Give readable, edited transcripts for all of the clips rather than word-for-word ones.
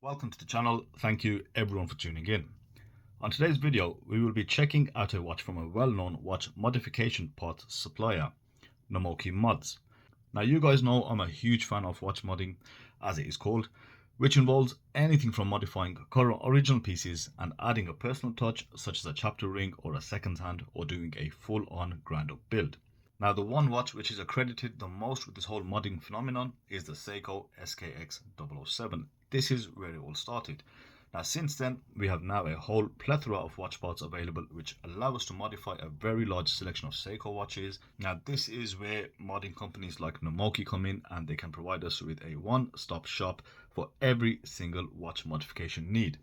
Welcome to the channel. Thank you everyone for tuning in. On today's video, we will be checking out a watch from a well-known watch modification parts supplier, Namoki Mods. Now you guys know I'm a huge fan of watch modding, as it is called, which involves anything from modifying current original pieces and adding a personal touch such as a chapter ring or a second hand, or doing a full-on ground up build. Now the one watch which is accredited the most with this whole modding phenomenon is the Seiko SKX007. This is where it all started. Now since then we have now a whole plethora of watch parts available which allow us to modify a very large selection of Seiko watches. Now this is where modding companies like Namoki come in, and they can provide us with a one-stop shop for every single watch modification need.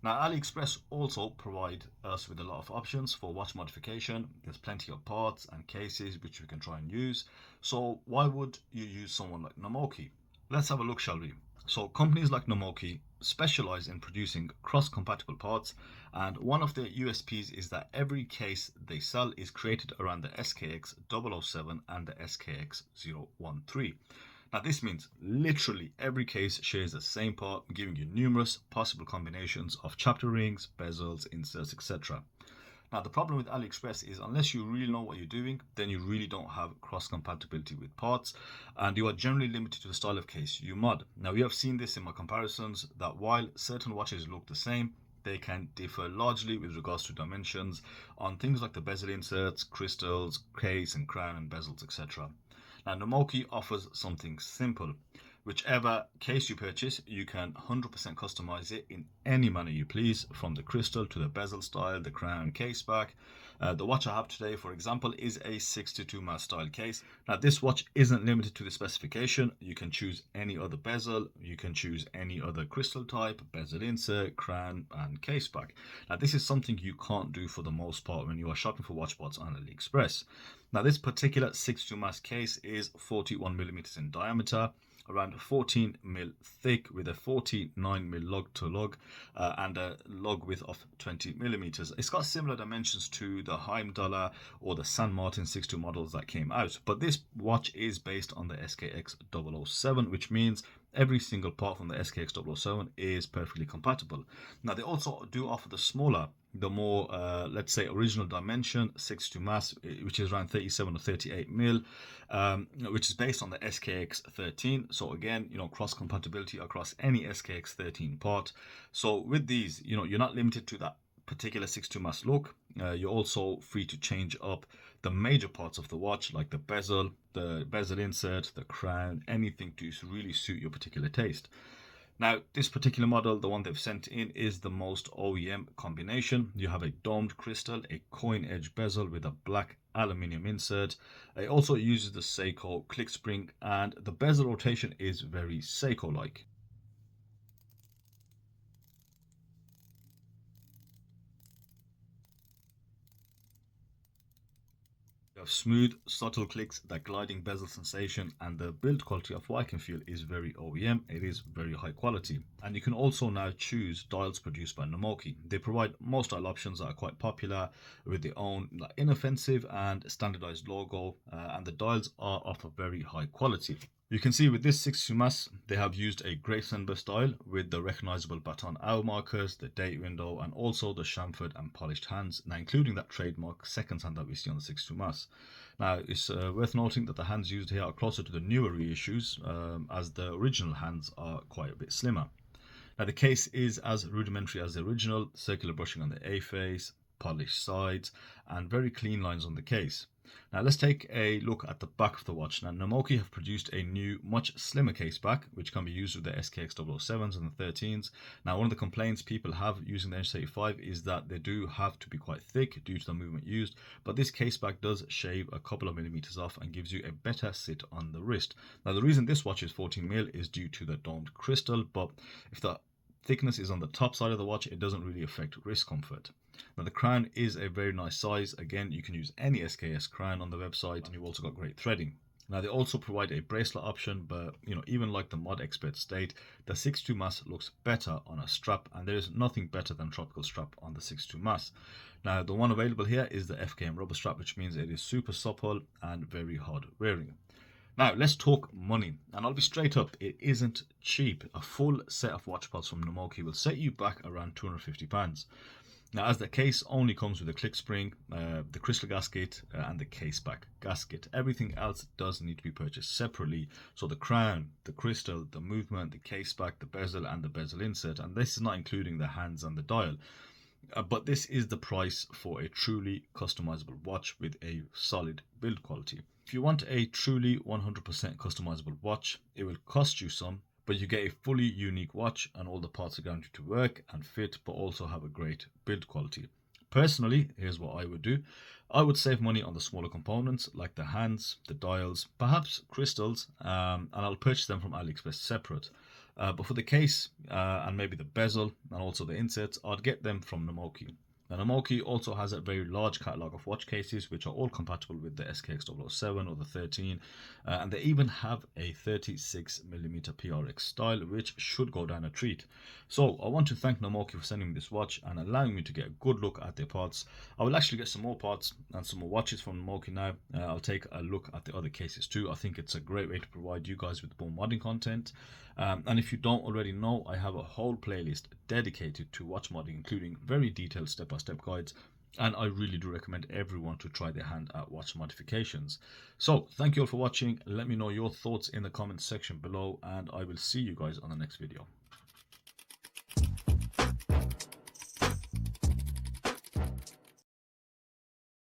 Now AliExpress also provide us with a lot of options for watch modification. There's plenty of parts and cases which we can try and use. So why would you use someone like Namoki? Let's have a look, shall we? So companies like Namoki specialize in producing cross-compatible parts, and one of their USPs is that every case they sell is created around the SKX007 and the SKX013. Now this means literally every case shares the same part, giving you numerous possible combinations of chapter rings, bezels, inserts, etc. Now the problem with AliExpress is unless you really know what you're doing, then you really don't have cross compatibility with parts, and you are generally limited to the style of case you mod. Now we have seen this in my comparisons, that while certain watches look the same, they can differ largely with regards to dimensions on things like the bezel inserts, crystals, case and crown and bezels, etc. Now Namoki offers something simple. Whichever case you purchase, you can 100% customize it in any manner you please, from the crystal to the bezel style, the crown, case back. The watch I have today, for example, is a 62 mass style case. Now this watch isn't limited to the specification. You can choose any other bezel, you can choose any other crystal type, bezel insert, crown and case back. Now this is something you can't do for the most part when you are shopping for watch parts on AliExpress. Now this particular 62 mass case is 41 millimeters in diameter, around 14 mil thick, with a 49 mil lug to lug and a lug width of 20 millimeters. It's got similar dimensions to the Heimdallr or the San Martin 62 models that came out, but this watch is based on the SKX007, which means every single part from the SKX007 is perfectly compatible. Now they also do offer the smaller, the more let's say original dimension 62 mass, which is around 37 or 38 mil, which is based on the SKX13. So again, cross compatibility across any SKX13 part. So with these, you're not limited to that particular 62 mass look. You're also free to change up the major parts of the watch, like the bezel insert, the crown, anything to really suit your particular taste. Now this particular model, the one they've sent in, is the most OEM combination. You have a domed crystal, a coin edge bezel with a black aluminium insert. It also uses the Seiko click spring, and the bezel rotation is very Seiko like. You have smooth, subtle clicks, that gliding bezel sensation, and the build quality of what I can feel is very OEM. It is very high quality. And you can also now choose dials produced by Namoki. They provide most dial options that are quite popular, with their own inoffensive and standardized logo, and the dials are of a very high quality. You can see with this 62 mass, they have used a Gracesember style with the recognizable baton hour markers, the date window, and also the chamfered and polished hands, now including that trademark second hand that we see on the 62 mass. Now it's worth noting that the hands used here are closer to the newer reissues, as the original hands are quite a bit slimmer. Now the case is as rudimentary as the original, circular brushing on the A-face, polished sides, and very clean lines on the case. Now let's take a look at the back of the watch. Now Namoki have produced a new, much slimmer case back, which can be used with the SKX007s and the 13s. Now one of the complaints people have using the H35 is that they do have to be quite thick due to the movement used, but this case back does shave a couple of millimeters off and gives you a better sit on the wrist. Now the reason this watch is 14 mil is due to the domed crystal, but if the thickness is on the top side of the watch, it doesn't really affect wrist comfort. Now the crown is a very nice size. Again, you can use any SKS crown on the website, and you've also got great threading. Now they also provide a bracelet option, but even like the mod experts state, the 62 mass looks better on a strap, and there is nothing better than tropical strap on the 62 mass. Now the one available here is the FKM rubber strap, which means it is super supple and very hard wearing. Now let's talk money, and I'll be straight up, it isn't cheap. A full set of watch pods from Namoki will set you back around £250. Now, as the case only comes with a click spring, the crystal gasket, and the case back gasket, everything else does need to be purchased separately. So the crown, the crystal, the movement, the case back, the bezel, and the bezel insert, and this is not including the hands and the dial. But this is the price for a truly customizable watch with a solid build quality. If you want a truly 100% customizable watch, it will cost you some, but you get a fully unique watch and all the parts are guaranteed to work and fit, but also have a great build quality. Personally, here's what I would do. I would save money on the smaller components like the hands, the dials, perhaps crystals, and I'll purchase them from AliExpress separate. But for the case and maybe the bezel and also the inserts, I'd get them from Namoki. Now, Namoki also has a very large catalogue of watch cases which are all compatible with the SKX007 or the 13, and they even have a 36mm PRX style which should go down a treat. So I want to thank Namoki for sending me this watch and allowing me to get a good look at their parts. I will actually get some more parts and some more watches from Namoki now. I'll take a look at the other cases too. I think it's a great way to provide you guys with more modding content. And if you don't already know, I have a whole playlist dedicated to watch modding, including very detailed step-by-step guides, and I really do recommend everyone to try their hand at watch modifications. So thank you all for watching. Let me know your thoughts in the comments section below, and I will see you guys on the next video.